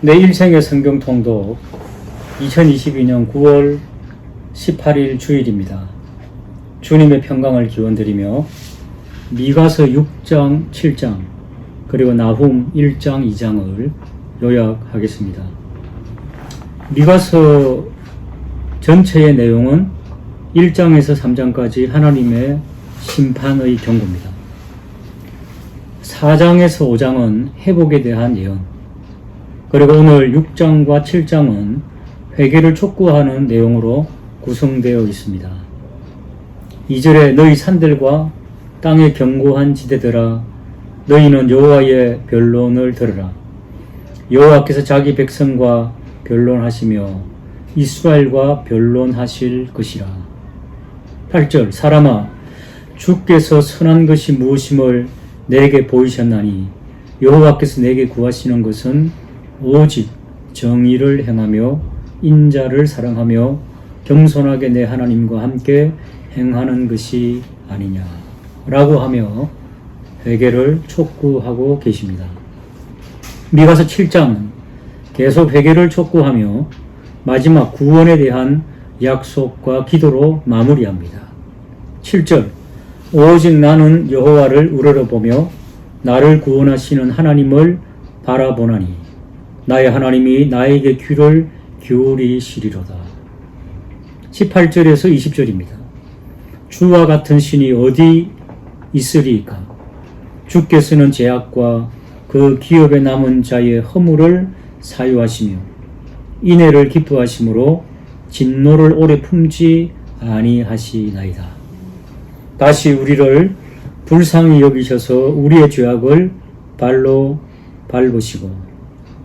내 일생의 성경 통독 2022년 9월 18일 주일입니다. 주님의 평강을 기원드리며 미가서 6장, 7장 그리고 나훔 1장, 2장을 요약하겠습니다. 미가서 전체의 내용은 1장에서 3장까지 하나님의 심판의 경고입니다. 4장에서 5장은 회복에 대한 예언, 그리고 오늘 6장과 7장은 회개를 촉구하는 내용으로 구성되어 있습니다. 2절에 너희 산들과 땅의 견고한 지대들아 너희는 여호와의 변론을 들으라. 여호와께서 자기 백성과 변론하시며 이스라엘과 변론하실 것이라. 8절 사람아 주께서 선한 것이 무엇임을 내게 보이셨나니 여호와께서 내게 구하시는 것은 오직 정의를 행하며 인자를 사랑하며 겸손하게 내 하나님과 함께 행하는 것이 아니냐 라고 하며 회개를 촉구하고 계십니다. 미가서 7장은 계속 회개를 촉구하며 마지막 구원에 대한 약속과 기도로 마무리합니다. 7절 오직 나는 여호와를 우러러보며 나를 구원하시는 하나님을 바라보나니 나의 하나님이 나에게 귀를 기울이시리로다. 18절에서 20절입니다. 주와 같은 신이 어디 있으리이까? 주께서는 죄악과 그 기업에 남은 자의 허물을 사유하시며 인애를 기뻐하심으로 진노를 오래 품지 아니하시나이다. 다시 우리를 불쌍히 여기셔서 우리의 죄악을 발로 밟으시고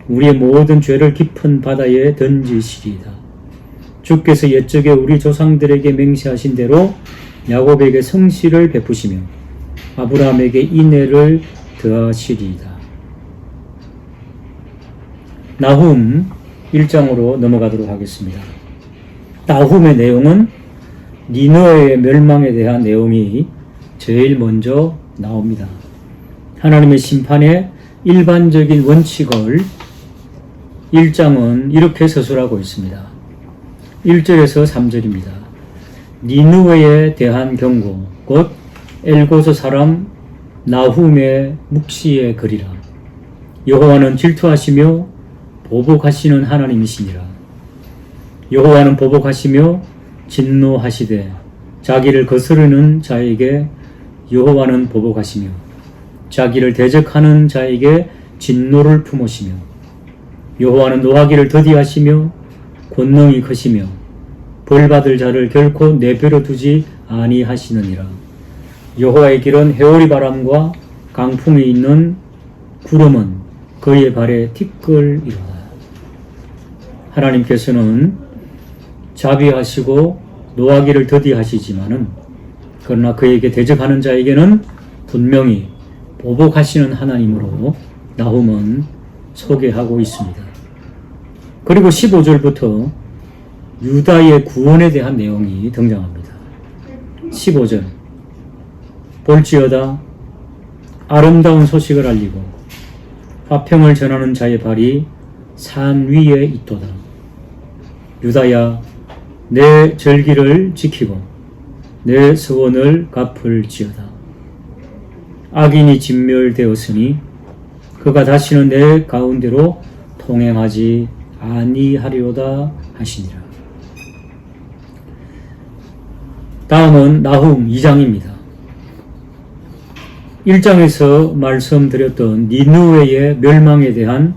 우리의 모든 죄를 깊은 바다에 던지시리이다. 주께서 옛적에 우리 조상들에게 맹세하신 대로 야곱에게 성실을 베푸시며 아브라함에게 인애를 더하시리이다. 나훔 1장으로 넘어가도록 하겠습니다. 나훔의 내용은 니느웨의 멸망에 대한 내용이 제일 먼저 나옵니다. 하나님의 심판의 일반적인 원칙을 1장은 이렇게 서술하고 있습니다. 1절에서 3절입니다. 니느웨에 대한 경고, 곧 엘고서 사람 나훔의 묵시의 글이라. 여호와는 질투하시며 보복하시는 하나님이시니라. 여호와는 보복하시며 진노하시되 자기를 거스르는 자에게 여호와는 보복하시며 자기를 대적하는 자에게 진노를 품으시며 여호와는 노하기를 더디하시며 권능이 크시며 벌받을 자를 결코 내버려 두지 아니하시느니라. 여호와의 길은 해오리 바람과 강풍이 있는 구름은 그의 발에 티끌이로다. 하나님께서는 자비하시고 노하기를 더디하시지만은 그러나 그에게 대적하는 자에게는 분명히 보복하시는 하나님으로 나훔은 소개하고 있습니다. 그리고 15절부터 유다의 구원에 대한 내용이 등장합니다. 15절 볼지어다 아름다운 소식을 알리고 화평을 전하는 자의 발이 산 위에 있도다. 유다야 내 절기를 지키고 내 서원을 갚을지어다. 악인이 진멸되었으니 그가 다시는 내 가운데로 통행하지 아니하리로다 하시니라. 다음은 나훔 2장입니다. 1장에서 말씀드렸던 니느웨의 멸망에 대한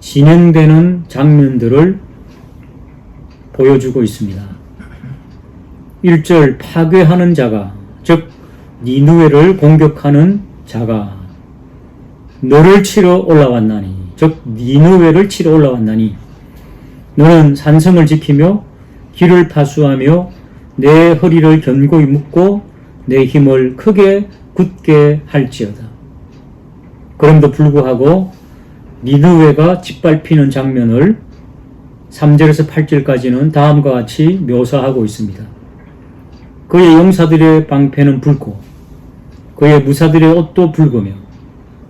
진행되는 장면들을 보여주고 있습니다. 1절 파괴하는 자가, 즉 니느웨를 공격하는 자가 너를 치러 올라왔나니, 즉 니느웨를 치러 올라왔나니 너는 산성을 지키며 길을 파수하며 내 허리를 견고히 묶고 내 힘을 크게 굳게 할지어다. 그럼에도 불구하고 니느웨가 짓밟히는 장면을 3절에서 8절까지는 다음과 같이 묘사하고 있습니다. 그의 용사들의 방패는 붉고 그의 무사들의 옷도 붉으며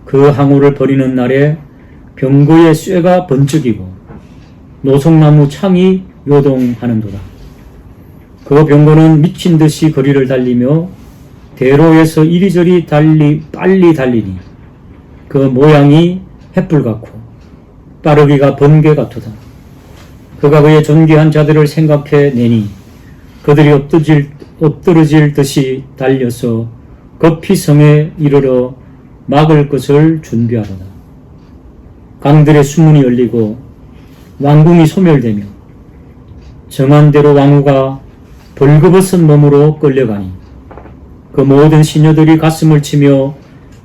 그 항우를 버리는 날에 병거의 쇠가 번쩍이고 노송나무 창이 요동하는도다. 그 병거는 미친 듯이 거리를 달리며 대로에서 이리저리 빨리 달리니 그 모양이 횃불 같고 빠르기가 번개 같도다. 그가 그의 존귀한 자들을 생각해 내니 그들이 엎드러질 듯이 달려서 급히 성에 이르러 막을 것을 준비하도다. 강들의 수문이 열리고 왕궁이 소멸되며 정한 대로 왕후가 벌거벗은 몸으로 끌려가니 그 모든 시녀들이 가슴을 치며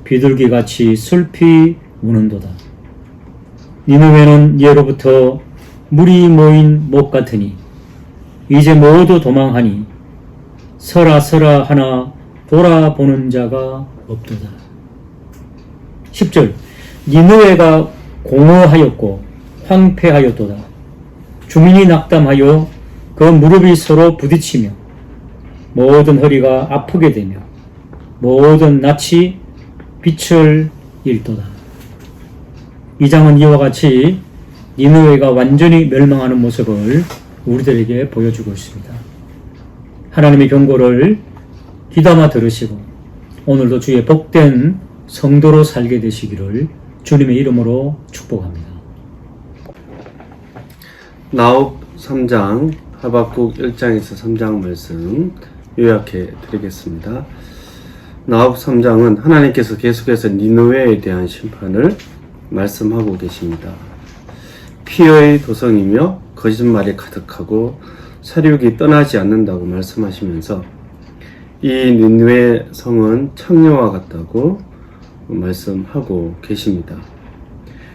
비둘기같이 슬피 우는도다. 니느웨는 예로부터 물이 모인 목 같으니 이제 모두 도망하니 서라 하나 돌아보는 자가 없도다. 10절 니느웨가 공허하였고 황폐하였도다. 주민이 낙담하여 그 무릎이 서로 부딪히며 모든 허리가 아프게 되며 모든 낯이 빛을 잃도다. 이 장은 이와 같이 니느웨가 완전히 멸망하는 모습을 우리들에게 보여주고 있습니다. 하나님의 경고를 귀담아 들으시고 오늘도 주의 복된 성도로 살게 되시기를 주님의 이름으로 축복합니다. 나홉 3장, 하박국 1장에서 3장 말씀 요약해 드리겠습니다. 나홉 3장은 하나님께서 계속해서 니느웨에 대한 심판을 말씀하고 계십니다. 피의 도성이며 거짓말이 가득하고 사륙이 떠나지 않는다고 말씀하시면서 이 니느웨 성은 창녀와 같다고 말씀하고 계십니다.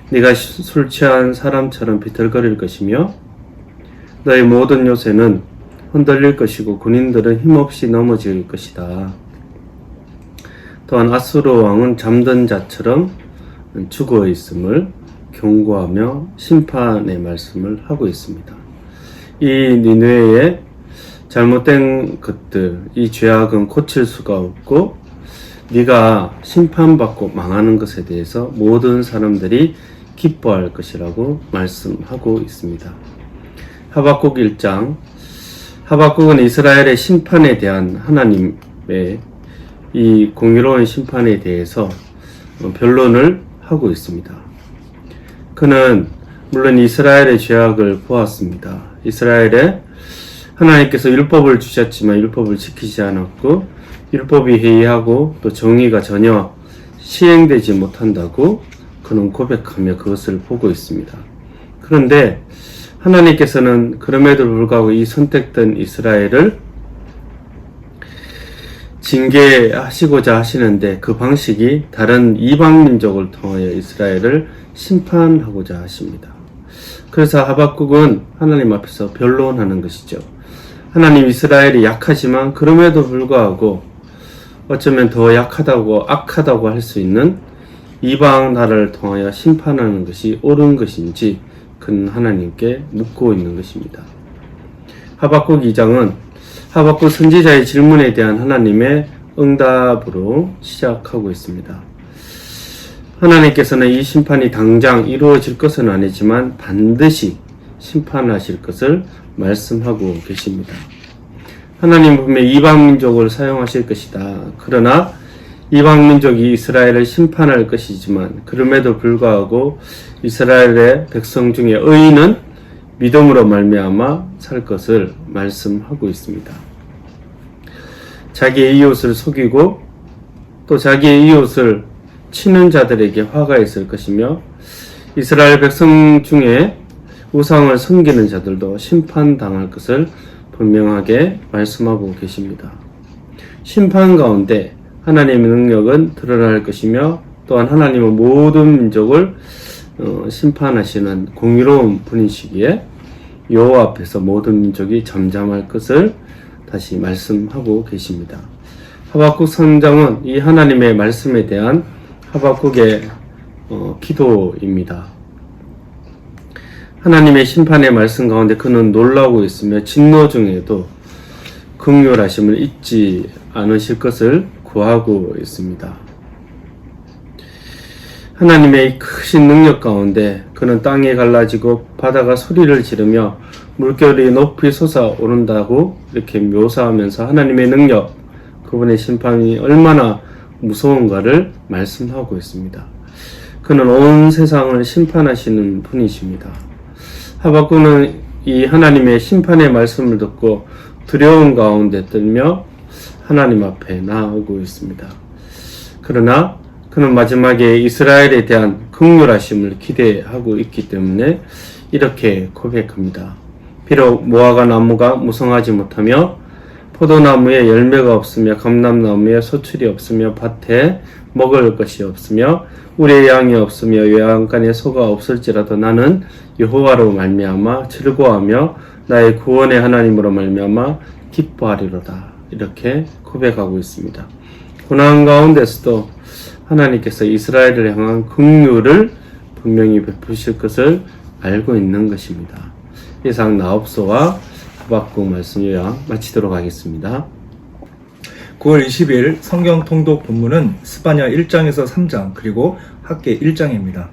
네가 술 취한 사람처럼 비틀거릴 것이며 너의 모든 요새는 흔들릴 것이고 군인들은 힘없이 넘어질 것이다. 또한 아수르 왕은 잠든 자처럼 죽어 있음을 경고하며 심판의 말씀을 하고 있습니다. 이 니느웨의 잘못된 것들, 이 죄악은 고칠 수가 없고 네가 심판받고 망하는 것에 대해서 모든 사람들이 기뻐할 것이라고 말씀하고 있습니다. 하박국 1장, 하박국은 이스라엘의 심판에 대한 하나님의 이 공의로운 심판에 대해서 변론을 하고 있습니다. 그는 물론 이스라엘의 죄악을 보았습니다. 이스라엘에 하나님께서 율법을 주셨지만 율법을 지키지 않았고 율법이 해이하고 또 정의가 전혀 시행되지 못한다고 그는 고백하며 그것을 보고 있습니다. 그런데 하나님께서는 그럼에도 불구하고 이 선택된 이스라엘을 징계하시고자 하시는데 그 방식이 다른 이방 민족을 통하여 이스라엘을 심판하고자 하십니다. 그래서 하박국은 하나님 앞에서 변론하는 것이죠. 하나님, 이스라엘이 약하지만 그럼에도 불구하고 어쩌면 더 약하다고 악하다고 할 수 있는 이방 나라를 통하여 심판하는 것이 옳은 것인지 그는 하나님께 묻고 있는 것입니다. 하박국 2장은 하박국 선지자의 질문에 대한 하나님의 응답으로 시작하고 있습니다. 하나님께서는 이 심판이 당장 이루어질 것은 아니지만 반드시 심판하실 것을 말씀하고 계십니다. 하나님 분명히 이방민족을 사용하실 것이다. 그러나 이방민족이 이스라엘을 심판할 것이지만 그럼에도 불구하고 이스라엘의 백성 중에 의인은 믿음으로 말미암아 살 것을 말씀하고 있습니다. 자기의 이웃을 속이고 또 자기의 이웃을 치는 자들에게 화가 있을 것이며 이스라엘 백성 중에 우상을 섬기는 자들도 심판당할 것을 분명하게 말씀하고 계십니다. 심판 가운데 하나님의 능력은 드러날 것이며 또한 하나님은 모든 민족을 심판하시는 공의로운 분이시기에 여호와 앞에서 모든 민족이 잠잠할 것을 다시 말씀하고 계십니다. 하박국 3장은 이 하나님의 말씀에 대한 하박국의 기도입니다. 하나님의 심판의 말씀 가운데 그는 놀라고 있으며 진노 중에도 긍휼하심을 잊지 않으실 것을 구하고 있습니다. 하나님의 크신 능력 가운데 그는 땅이 갈라지고 바다가 소리를 지르며 물결이 높이 솟아오른다고 이렇게 묘사하면서 하나님의 능력, 그분의 심판이 얼마나 무서운가를 말씀하고 있습니다. 그는 온 세상을 심판하시는 분이십니다. 하박국은 이 하나님의 심판의 말씀을 듣고 두려움 가운데 떨며 하나님 앞에 나아오고 있습니다. 그러나 그는 마지막에 이스라엘에 대한 긍휼하심을 기대하고 있기 때문에 이렇게 고백합니다. 비록 무화과 나무가 무성하지 못하며 포도나무에 열매가 없으며 감람나무에 소출이 없으며 밭에 먹을 것이 없으며 우리의 양이 없으며 외양간에 소가 없을지라도 나는 여호와로 말미암아 즐거워하며 나의 구원의 하나님으로 말미암아 기뻐하리로다. 이렇게 고백하고 있습니다. 고난 가운데서도 하나님께서 이스라엘을 향한 긍휼을 분명히 베푸실 것을 알고 있는 것입니다. 이상 나업소와 하박국 말씀 요약 마치도록 하겠습니다. 9월 20일 성경 통독 본문은 스바냐 1장에서 3장 그리고 학계 1장입니다.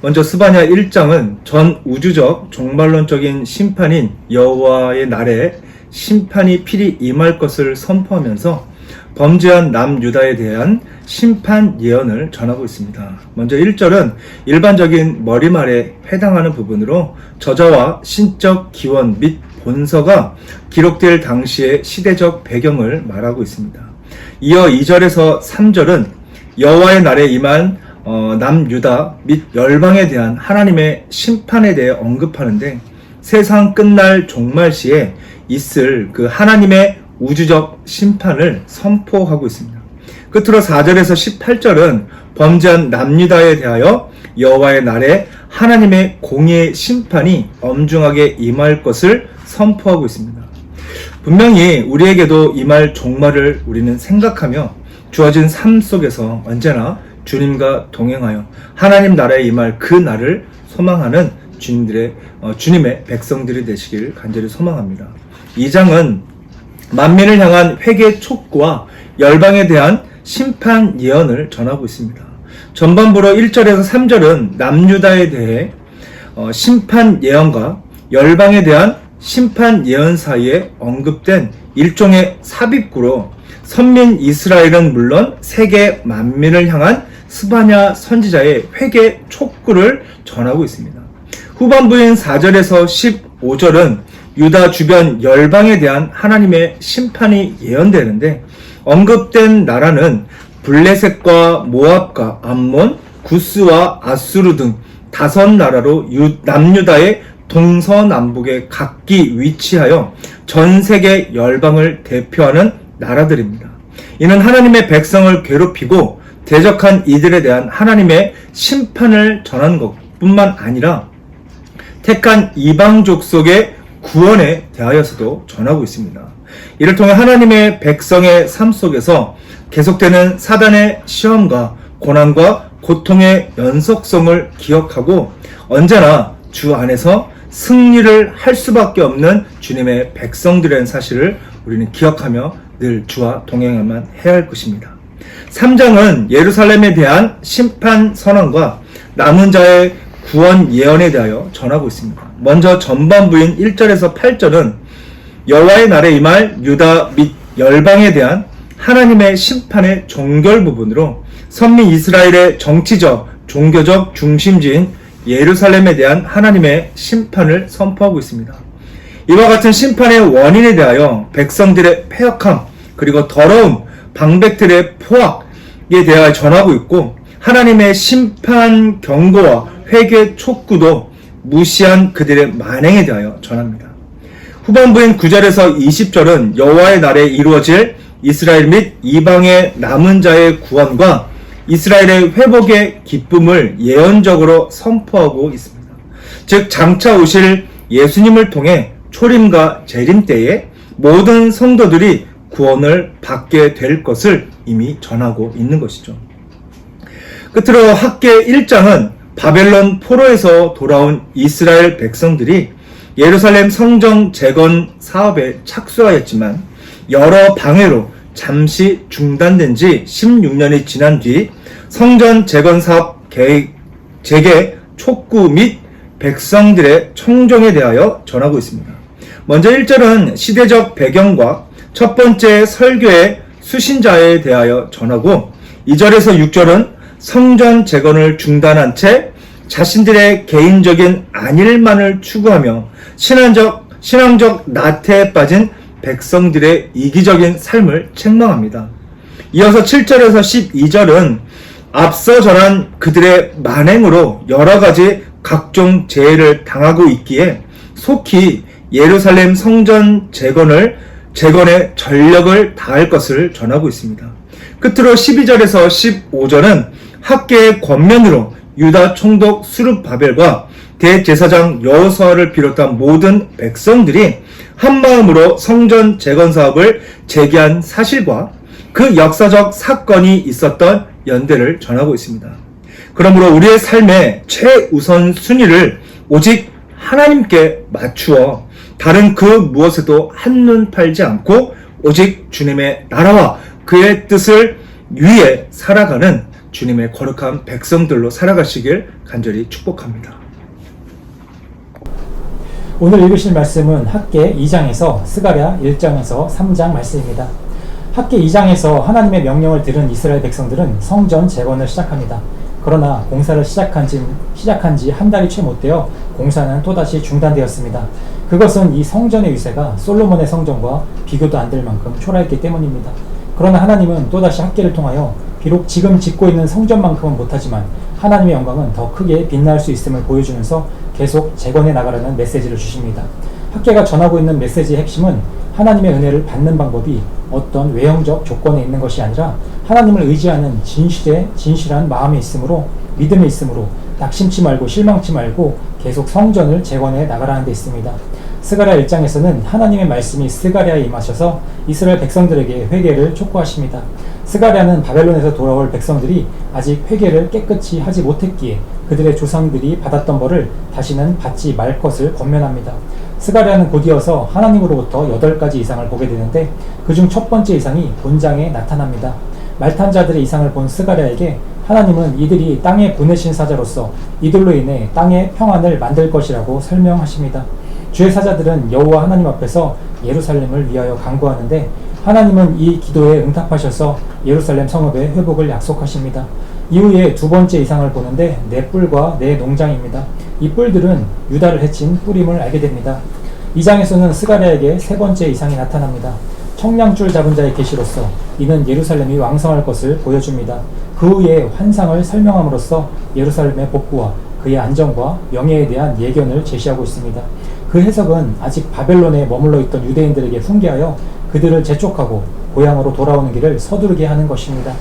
먼저 스바냐 1장은 전 우주적 종말론적인 심판인 여호와의 날에 심판이 필히 임할 것을 선포하면서 범죄한 남유다에 대한 심판 예언을 전하고 있습니다. 먼저 1절은 일반적인 머리말에 해당하는 부분으로 저자와 신적 기원 및 본서가 기록될 당시의 시대적 배경을 말하고 있습니다. 이어 2절에서 3절은 여호와의 날에 임한 남유다 및 열방에 대한 하나님의 심판에 대해 언급하는데 세상 끝날 종말 시에 있을 그 하나님의 우주적 심판을 선포하고 있습니다. 끝으로 4절에서 18절은 범죄한 남유다에 대하여 여호와의 날에 하나님의 공의의 심판이 엄중하게 임할 것을 선포하고 있습니다. 분명히 우리에게도 임할 종말을 우리는 생각하며 주어진 삶 속에서 언제나 주님과 동행하여 하나님 나라에 임할 그 날을 소망하는 주님의 백성들이 되시길 간절히 소망합니다. 2장은 만민을 향한 회개 촉구와 열방에 대한 심판 예언을 전하고 있습니다. 전반부로 1절에서 3절은 남유다에 대해 심판 예언과 열방에 대한 심판 예언 사이에 언급된 일종의 삽입구로 선민 이스라엘은 물론 세계 만민을 향한 스바냐 선지자의 회개 촉구를 전하고 있습니다. 후반부인 4절에서 15절은 유다 주변 열방에 대한 하나님의 심판이 예언되는데 언급된 나라는 블레셋과 모압과 암몬, 구스와 아수르 등 5나라로 남유다의 동서남북에 각기 위치하여 전 세계 열방을 대표하는 나라들입니다. 이는 하나님의 백성을 괴롭히고 대적한 이들에 대한 하나님의 심판을 전하는 것뿐만 아니라 택한 이방족 속의 구원에 대하여서도 전하고 있습니다. 이를 통해 하나님의 백성의 삶 속에서 계속되는 사단의 시험과 고난과 고통의 연속성을 기억하고 언제나 주 안에서 승리를 할 수밖에 없는 주님의 백성들이라는 사실을 우리는 기억하며 늘 주와 동행하면 해야 할 것입니다. 3장은 예루살렘에 대한 심판 선언과 남은 자의 구원 예언에 대하여 전하고 있습니다. 먼저 전반부인 1절에서 8절은 여호와의 날에 임할 유다 및 열방에 대한 하나님의 심판의 종결 부분으로 선민 이스라엘의 정치적, 종교적 중심지인 예루살렘에 대한 하나님의 심판을 선포하고 있습니다. 이와 같은 심판의 원인에 대하여 백성들의 패역함 그리고 더러움, 방백들의 포악에 대하여 전하고 있고 하나님의 심판 경고와 회개 촉구도 무시한 그들의 만행에 대하여 전합니다. 후반부인 9절에서 20절은 여호와의 날에 이루어질 이스라엘 및 이방의 남은 자의 구원과 이스라엘의 회복의 기쁨을 예언적으로 선포하고 있습니다. 즉 장차 오실 예수님을 통해 초림과 재림 때에 모든 성도들이 구원을 받게 될 것을 이미 전하고 있는 것이죠. 끝으로 학계 1장은 바벨론 포로에서 돌아온 이스라엘 백성들이 예루살렘 성정 재건 사업에 착수하였지만 여러 방해로 잠시 중단된 지 16년이 지난 뒤 성전 재건 사업 재개 촉구 및 백성들의 청정에 대하여 전하고 있습니다. 먼저 1절은 시대적 배경과 첫 번째 설교의 수신자에 대하여 전하고 2절에서 6절은 성전 재건을 중단한 채 자신들의 개인적인 안일만을 추구하며 신앙적 나태에 빠진 백성들의 이기적인 삶을 책망합니다. 이어서 7절에서 12절은 앞서 전한 그들의 만행으로 여러 가지 각종 재해를 당하고 있기에 속히 예루살렘 성전 재건에 전력을 다할 것을 전하고 있습니다. 끝으로 12절에서 15절은 학계의 권면으로 유다 총독 수룹바벨과 대제사장 여호수아를 비롯한 모든 백성들이 한마음으로 성전 재건 사업을 재개한 사실과 그 역사적 사건이 있었던 연대를 전하고 있습니다. 그러므로 우리의 삶의 최우선 순위를 오직 하나님께 맞추어 다른 그 무엇에도 한눈 팔지 않고 오직 주님의 나라와 그의 뜻을 위해 살아가는 주님의 거룩한 백성들로 살아가시길 간절히 축복합니다. 오늘 읽으실 말씀은 학계 2장에서 스가랴 1장에서 3장 말씀입니다. 학계 2장에서 하나님의 명령을 들은 이스라엘 백성들은 성전 재건을 시작합니다. 그러나 공사를 시작한 지 한 달이 채 못 되어 공사는 또다시 중단되었습니다. 그것은 이 성전의 위세가 솔로몬의 성전과 비교도 안 될 만큼 초라했기 때문입니다. 그러나 하나님은 또다시 학계를 통하여 비록 지금 짓고 있는 성전만큼은 못하지만 하나님의 영광은 더 크게 빛날 수 있음을 보여주면서 계속 재건해 나가라는 메시지를 주십니다. 학계가 전하고 있는 메시지의 핵심은 하나님의 은혜를 받는 방법이 어떤 외형적 조건에 있는 것이 아니라 하나님을 의지하는 진실한 마음에 있으므로, 믿음에 있으므로 낙심치 말고 실망치 말고 계속 성전을 재건해 나가라는 데 있습니다. 스가랴 1장에서는 하나님의 말씀이 스가랴에 임하셔서 이스라엘 백성들에게 회개를 촉구하십니다. 스가랴는 바벨론에서 돌아올 백성들이 아직 회개를 깨끗이 하지 못했기에 그들의 조상들이 받았던 벌을 다시는 받지 말 것을 권면합니다. 스가랴는 곧이어서 하나님으로부터 8가지 이상을 보게 되는데 그중 첫 번째 이상이 본장에 나타납니다. 말탄 자들의 이상을 본 스가랴에게 하나님은 이들이 땅에 보내신 사자로서 이들로 인해 땅에 평안을 만들 것이라고 설명하십니다. 주의 사자들은 여호와 하나님 앞에서 예루살렘을 위하여 간구하는데 하나님은 이 기도에 응답하셔서 예루살렘 성읍의 회복을 약속하십니다. 이후에 두 번째 이상을 보는데 내 뿔과 내 농장입니다. 이 뿔들은 유다를 해친 뿔임을 알게 됩니다. 이 장에서는 스가랴에게 세 번째 이상이 나타납니다. 청량줄 잡은 자의 계시로서 이는 예루살렘이 왕성할 것을 보여줍니다. 그 후에 환상을 설명함으로써 예루살렘의 복구와 그의 안정과 명예에 대한 예견을 제시하고 있습니다. 그 해석은 아직 바벨론에 머물러 있던 유대인들에게 훈계하여 그들을 재촉하고 고향으로 돌아오는 길을 서두르게 하는 것입니다.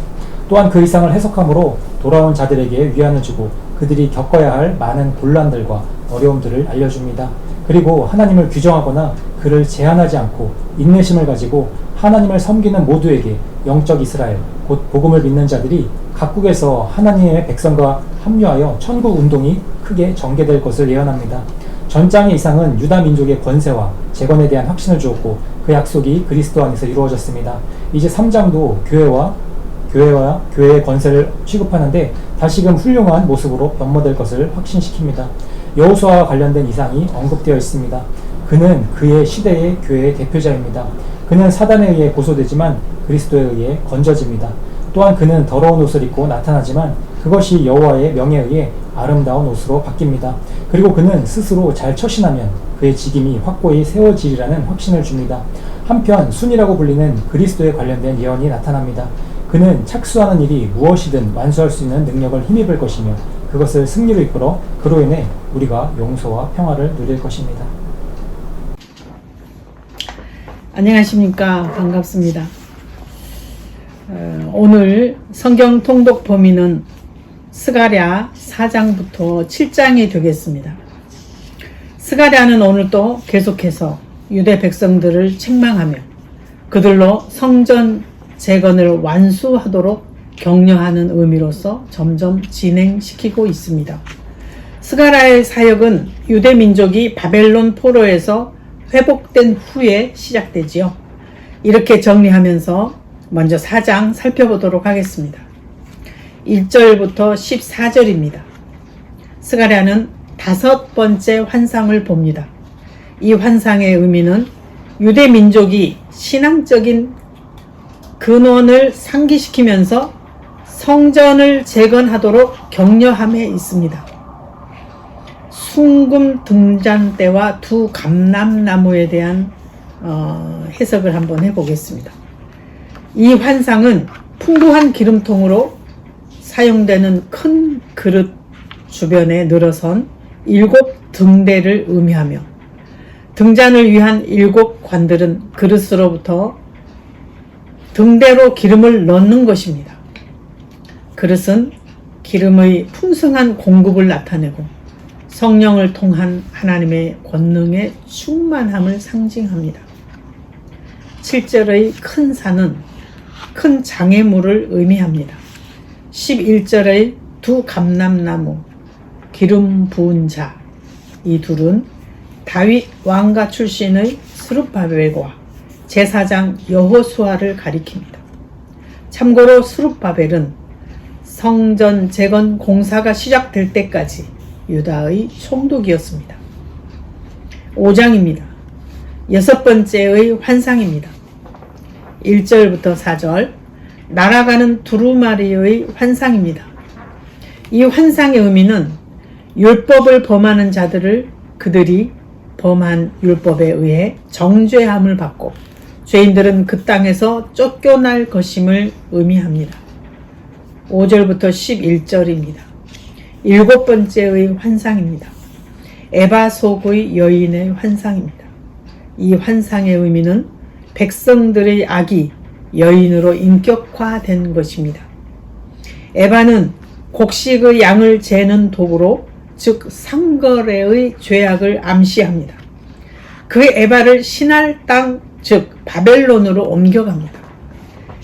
또한 그 이상을 해석함으로 돌아온 자들에게 위안을 주고 그들이 겪어야 할 많은 곤란들과 어려움들을 알려줍니다. 그리고 하나님을 규정하거나 그를 제한하지 않고 인내심을 가지고 하나님을 섬기는 모두에게 영적 이스라엘, 곧 복음을 믿는 자들이 각국에서 하나님의 백성과 합류하여 천국 운동이 크게 전개될 것을 예언합니다. 전장의 이상은 유다 민족의 권세와 재건에 대한 확신을 주었고 그 약속이 그리스도 안에서 이루어졌습니다. 이제 3장도 교회의 권세를 취급하는데 다시금 훌륭한 모습으로 변모될 것을 확신시킵니다. 여호수아와 관련된 이상이 언급되어 있습니다. 그는 그의 시대의 교회의 대표자입니다. 그는 사단에 의해 고소되지만 그리스도에 의해 건져집니다. 또한 그는 더러운 옷을 입고 나타나지만 그것이 여호와의 명에 의해 아름다운 옷으로 바뀝니다. 그리고 그는 스스로 잘 처신하면 그의 직임이 확고히 세워지리라는 확신을 줍니다. 한편 순이라고 불리는 그리스도에 관련된 예언이 나타납니다. 그는 착수하는 일이 무엇이든 완수할 수 있는 능력을 힘입을 것이며 그것을 승리로 이끌어 그로 인해 우리가 용서와 평화를 누릴 것입니다. 안녕하십니까. 반갑습니다. 오늘 성경 통독 범위는 스가랴 4장부터 7장이 되겠습니다. 스가랴는 오늘 또 계속해서 유대 백성들을 책망하며 그들로 성전 재건을 완수하도록 격려하는 의미로서 점점 진행시키고 있습니다. 스가랴의 사역은 유대 민족이 바벨론 포로에서 회복된 후에 시작되지요. 이렇게 정리하면서 먼저 4장 살펴보도록 하겠습니다. 1절부터 14절입니다. 스가랴는 5번째 환상을 봅니다. 이 환상의 의미는 유대 민족이 신앙적인 근원을 상기시키면서 성전을 재건하도록 격려함에 있습니다. 순금 등잔대와 두 감람나무에 대한 해석을 한번 해보겠습니다. 이 환상은 풍부한 기름통으로 사용되는 큰 그릇 주변에 늘어선 7 등대를 의미하며 등잔을 위한 7 관들은 그릇으로부터 등대로 기름을 넣는 것입니다. 그릇은 기름의 풍성한 공급을 나타내고 성령을 통한 하나님의 권능의 충만함을 상징합니다. 7절의 큰 산은 큰 장애물을 의미합니다. 11절의 두 감람나무, 기름 부은 자, 이 둘은 다윗 왕가 출신의 스룹바벨과 제사장 여호수아를 가리킵니다. 참고로 스룹바벨은 성전 재건 공사가 시작될 때까지 유다의 총독이었습니다. 5장입니다. 6번째의 환상입니다. 1절부터 4절, 날아가는 두루마리의 환상입니다. 이 환상의 의미는 율법을 범하는 자들을 그들이 범한 율법에 의해 정죄함을 받고 죄인들은 그 땅에서 쫓겨날 것임을 의미합니다. 5절부터 11절입니다. 7번째의 환상입니다. 에바속의 여인의 환상입니다. 이 환상의 의미는 백성들의 악이 여인으로 인격화된 것입니다. 에바는 곡식의 양을 재는 도구로, 즉 상거래의 죄악을 암시합니다. 그 에바를 신할 땅, 즉 바벨론으로 옮겨갑니다.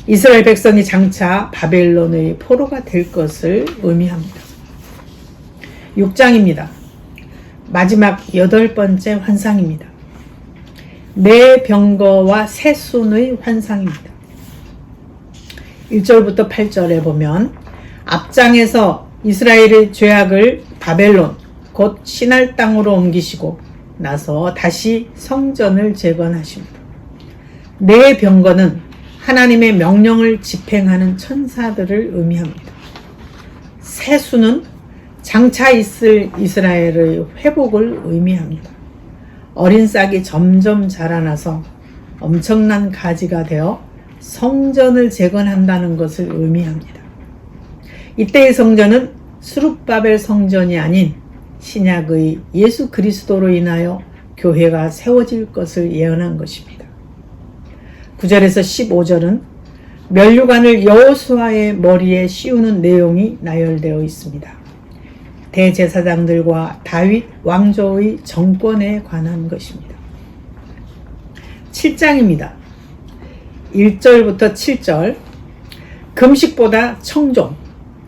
이스라엘 백성이 장차 바벨론의 포로가 될 것을 의미합니다. 6장입니다. 마지막 8번째 환상입니다. 네 병거와 새 순의 환상입니다. 1절부터 8절에 보면 앞장에서 이스라엘의 죄악을 바벨론, 곧 신할 땅으로 옮기시고 나서 다시 성전을 재건하십니다. 네 병거는 하나님의 명령을 집행하는 천사들을 의미합니다. 새 수는 장차 있을 이스라엘의 회복을 의미합니다. 어린 싹이 점점 자라나서 엄청난 가지가 되어 성전을 재건한다는 것을 의미합니다. 이때의 성전은 스룹바벨 성전이 아닌 신약의 예수 그리스도로 인하여 교회가 세워질 것을 예언한 것입니다. 9절에서 15절은 면류관을 여호수아의 머리에 씌우는 내용이 나열되어 있습니다. 대제사장들과 다윗 왕조의 정권에 관한 것입니다. 7장입니다. 1절부터 7절, 금식보다 청종,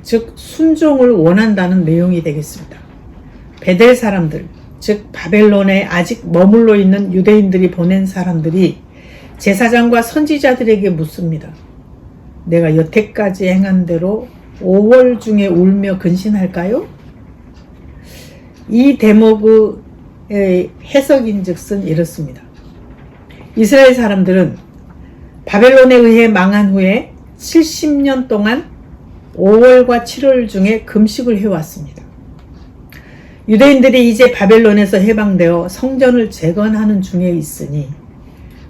즉 순종을 원한다는 내용이 되겠습니다. 베델 사람들, 즉 바벨론에 아직 머물러 있는 유대인들이 보낸 사람들이 제사장과 선지자들에게 묻습니다. 내가 여태까지 행한 대로 5월 중에 울며 근신할까요? 이 대목의 해석인즉슨 이렇습니다. 이스라엘 사람들은 바벨론에 의해 망한 후에 70년 동안 5월과 7월 중에 금식을 해왔습니다. 유대인들이 이제 바벨론에서 해방되어 성전을 재건하는 중에 있으니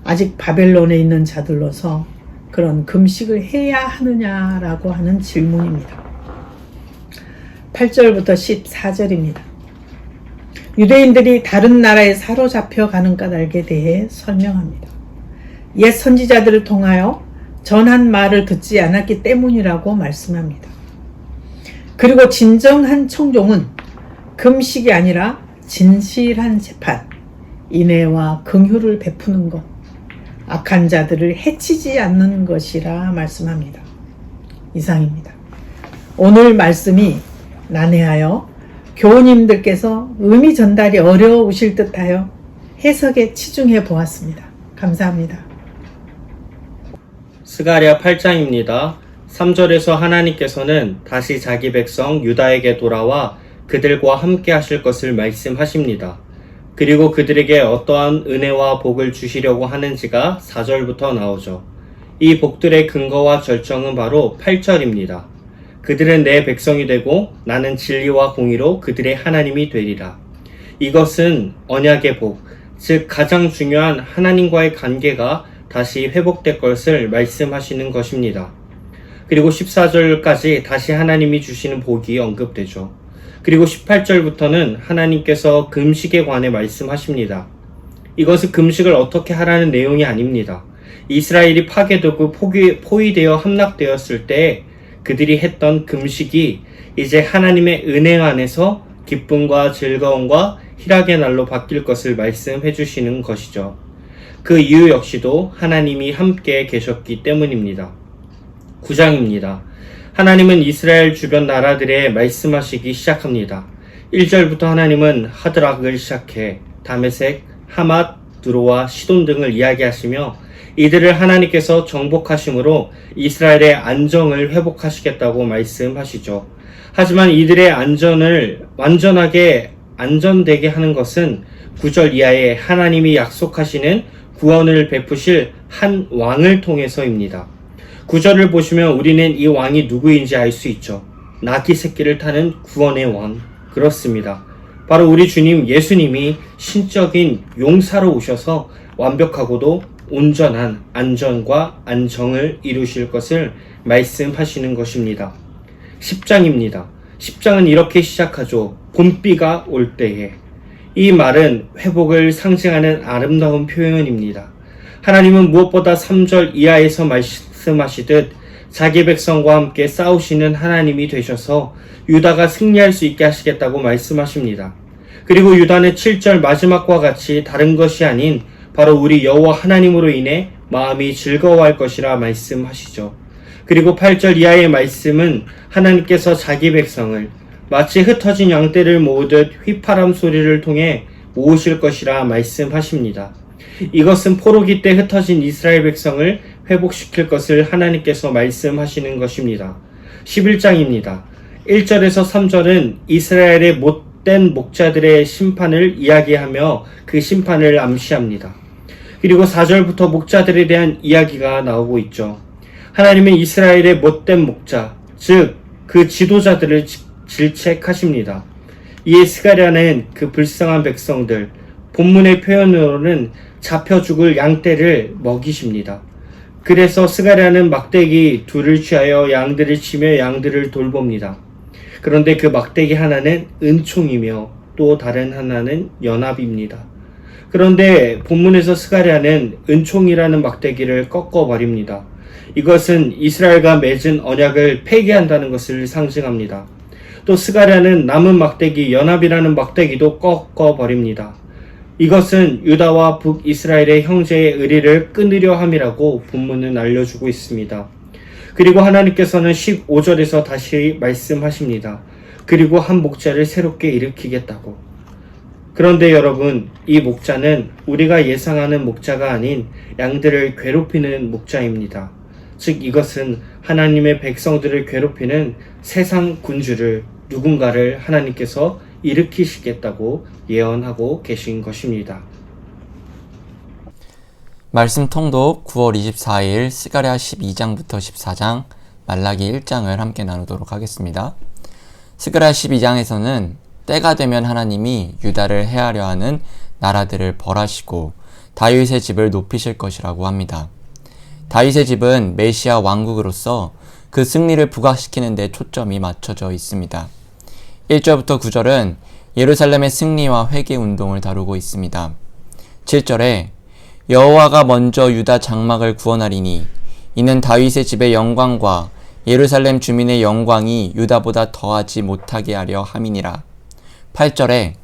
아직 바벨론에 있는 자들로서 그런 금식을 해야 하느냐라고 하는 질문입니다. 8절부터 14절입니다. 유대인들이 다른 나라에 사로잡혀 가는 까닭에 대해 설명합니다. 옛 선지자들을 통하여 전한 말을 듣지 않았기 때문이라고 말씀합니다. 그리고 진정한 청종은 금식이 아니라 진실한 재판, 인애와 긍휼을 베푸는 것, 악한 자들을 해치지 않는 것이라 말씀합니다. 이상입니다. 오늘 말씀이 난해하여 교우님들께서 의미 전달이 어려우실 듯하여 해석에 치중해 보았습니다. 감사합니다. 스가랴 8장입니다. 3절에서 하나님께서는 다시 자기 백성 유다에게 돌아와 그들과 함께 하실 것을 말씀하십니다. 그리고 그들에게 어떠한 은혜와 복을 주시려고 하는지가 4절부터 나오죠. 이 복들의 근거와 절정은 바로 8절입니다. 그들은 내 백성이 되고 나는 진리와 공의로 그들의 하나님이 되리라. 이것은 언약의 복, 즉 가장 중요한 하나님과의 관계가 다시 회복될 것을 말씀하시는 것입니다. 그리고 14절까지 다시 하나님이 주시는 복이 언급되죠. 그리고 18절부터는 하나님께서 금식에 관해 말씀하십니다. 이것은 금식을 어떻게 하라는 내용이 아닙니다. 이스라엘이 파괴되고 포위되어 함락되었을 때 그들이 했던 금식이 이제 하나님의 은혜 안에서 기쁨과 즐거움과 희락의 날로 바뀔 것을 말씀해 주시는 것이죠. 그 이유 역시도 하나님이 함께 계셨기 때문입니다. 9장입니다. 하나님은 이스라엘 주변 나라들에 말씀하시기 시작합니다. 1절부터 하나님은 하드락을 시작해 다메섹, 하맛, 두로와 시돈 등을 이야기하시며 이들을 하나님께서 정복하심으로 이스라엘의 안정을 회복하시겠다고 말씀하시죠. 하지만 이들의 안전을 완전하게 안전되게 하는 것은 9절 이하에 하나님이 약속하시는 구원을 베푸실 한 왕을 통해서입니다. 9절을 보시면 우리는 이 왕이 누구인지 알 수 있죠. 나귀 새끼를 타는 구원의 왕. 그렇습니다. 바로 우리 주님 예수님이 신적인 용사로 오셔서 완벽하고도 온전한 안전과 안정을 이루실 것을 말씀하시는 것입니다. 10장입니다. 10장은 이렇게 시작하죠. 봄비가 올 때에. 이 말은 회복을 상징하는 아름다운 표현입니다. 하나님은 무엇보다 3절 이하에서 말씀하시듯 자기 백성과 함께 싸우시는 하나님이 되셔서 유다가 승리할 수 있게 하시겠다고 말씀하십니다. 그리고 유다는 7절 마지막과 같이 다른 것이 아닌 바로 우리 여호와 하나님으로 인해 마음이 즐거워할 것이라 말씀하시죠. 그리고 8절 이하의 말씀은 하나님께서 자기 백성을 마치 흩어진 양떼를 모으듯 휘파람 소리를 통해 모으실 것이라 말씀하십니다. 이것은 포로기 때 흩어진 이스라엘 백성을 회복시킬 것을 하나님께서 말씀하시는 것입니다. 11장입니다. 1절에서 3절은 이스라엘의 못된 목자들의 심판을 이야기하며 그 심판을 암시합니다. 그리고 4절부터 목자들에 대한 이야기가 나오고 있죠. 하나님은 이스라엘의 못된 목자, 즉 그 지도자들을 질책하십니다. 이에 스가랴는 그 불쌍한 백성들, 본문의 표현으로는 잡혀 죽을 양떼를 먹이십니다. 그래서 스가랴는 막대기 둘을 취하여 양들을 치며 양들을 돌봅니다. 그런데 그 막대기 하나는 은총이며 또 다른 하나는 연합입니다. 그런데 본문에서 스가랴는 은총이라는 막대기를 꺾어버립니다. 이것은 이스라엘과 맺은 언약을 폐기한다는 것을 상징합니다. 또 스가랴는 남은 막대기 연합이라는 막대기도 꺾어버립니다. 이것은 유다와 북이스라엘의 형제의 의리를 끊으려 함이라고 본문은 알려주고 있습니다. 그리고 하나님께서는 15절에서 다시 말씀하십니다. 그리고 한 목자를 새롭게 일으키겠다고. 그런데 여러분, 이 목자는 우리가 예상하는 목자가 아닌 양들을 괴롭히는 목자입니다. 즉 이것은 하나님의 백성들을 괴롭히는 세상 군주를 누군가를 하나님께서 일으키시겠다고 예언하고 계신 것입니다. 말씀 통독 9월 24일 스가랴 12장부터 14장, 말라기 1장을 함께 나누도록 하겠습니다. 스가랴 12장에서는 때가 되면 하나님이 유다를 해하려 하는 나라들을 벌하시고 다윗의 집을 높이실 것이라고 합니다. 다윗의 집은 메시아 왕국으로서 그 승리를 부각시키는 데 초점이 맞춰져 있습니다. 1절부터 9절은 예루살렘의 승리와 회개 운동을 다루고 있습니다. 7절에 여호와가 먼저 유다 장막을 구원하리니 이는 다윗의 집의 영광과 예루살렘 주민의 영광이 유다보다 더하지 못하게 하려 함이니라. 8절에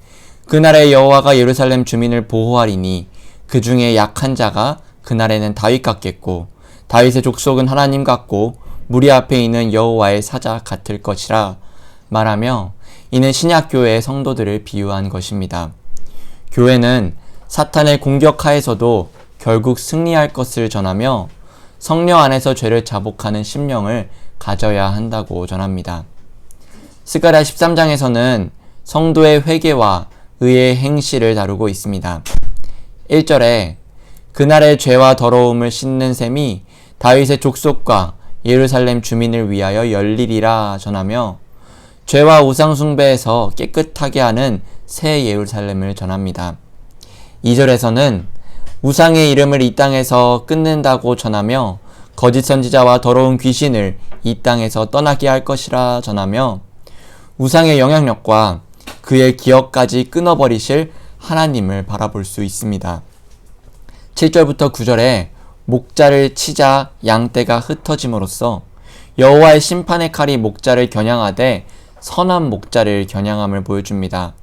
그날에 여호와가 예루살렘 주민을 보호하리니 그 중에 약한 자가 그날에는 다윗 같겠고 다윗의 족속은 하나님 같고 무리 앞에 있는 여호와의 사자 같을 것이라 말하며 이는 신약교회의 성도들을 비유한 것입니다. 교회는 사탄의 공격하에서도 결국 승리할 것을 전하며 성령 안에서 죄를 자복하는 심령을 가져야 한다고 전합니다. 스가랴 13장에서는 성도의 회개와 의의 행실을 다루고 있습니다. 1절에 그날의 죄와 더러움을 씻는 셈이 다윗의 족속과 예루살렘 주민을 위하여 열리리라 전하며 죄와 우상 숭배에서 깨끗하게 하는 새 예루살렘을 전합니다. 2절에서는 우상의 이름을 이 땅에서 끊는다고 전하며 거짓 선지자와 더러운 귀신을 이 땅에서 떠나게 할 것이라 전하며 우상의 영향력과 그의 기억까지 끊어버리실 하나님을 바라볼 수 있습니다. 7절부터 9절에 목자를 치자 양떼가 흩어짐으로써 여호와의 심판의 칼이 목자를 겨냥하되 선한 목자를 겨냥함을 보여줍니다.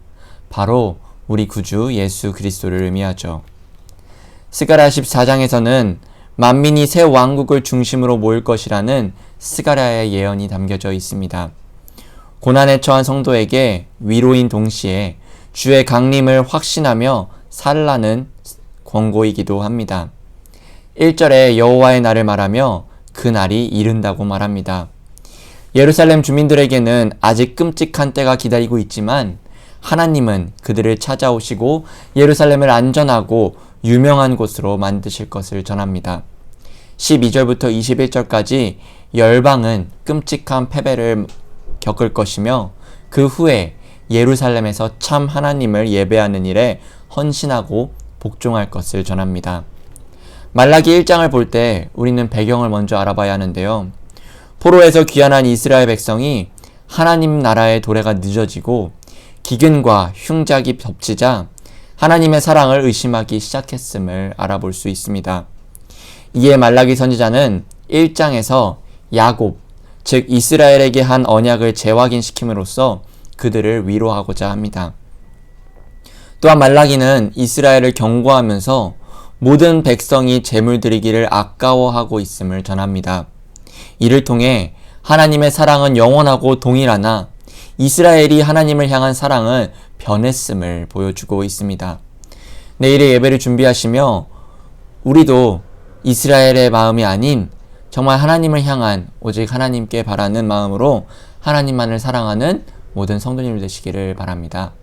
바로 우리 구주 예수 그리스도를 의미하죠. 스가랴 14장에서는 만민이 새 왕국을 중심으로 모일 것이라는 스가랴의 예언이 담겨져 있습니다. 고난에 처한 성도에게 위로인 동시에 주의 강림을 확신하며 살라는 권고이기도 합니다. 1절에 여호와의 날을 말하며 그 날이 이른다고 말합니다. 예루살렘 주민들에게는 아직 끔찍한 때가 기다리고 있지만 하나님은 그들을 찾아오시고 예루살렘을 안전하고 유명한 곳으로 만드실 것을 전합니다. 12절부터 21절까지 열방은 끔찍한 패배를 겪을 것이며 그 후에 예루살렘에서 참 하나님을 예배하는 일에 헌신하고 복종할 것을 전합니다. 말라기 1장을 볼 때 우리는 배경을 먼저 알아봐야 하는데요. 포로에서 귀환한 이스라엘 백성이 하나님 나라의 도래가 늦어지고 기근과 흉작이 덮치자 하나님의 사랑을 의심하기 시작했음을 알아볼 수 있습니다. 이에 말라기 선지자는 1장에서 야곱, 즉 이스라엘에게 한 언약을 재확인시킴으로써 그들을 위로하고자 합니다. 또한 말라기는 이스라엘을 경고하면서 모든 백성이 제물 드리기를 아까워하고 있음을 전합니다. 이를 통해 하나님의 사랑은 영원하고 동일하나 이스라엘이 하나님을 향한 사랑은 변했음을 보여주고 있습니다. 내일의 예배를 준비하시며 우리도 이스라엘의 마음이 아닌 정말 하나님을 향한 오직 하나님께 바라는 마음으로 하나님만을 사랑하는 모든 성도님들 되시기를 바랍니다.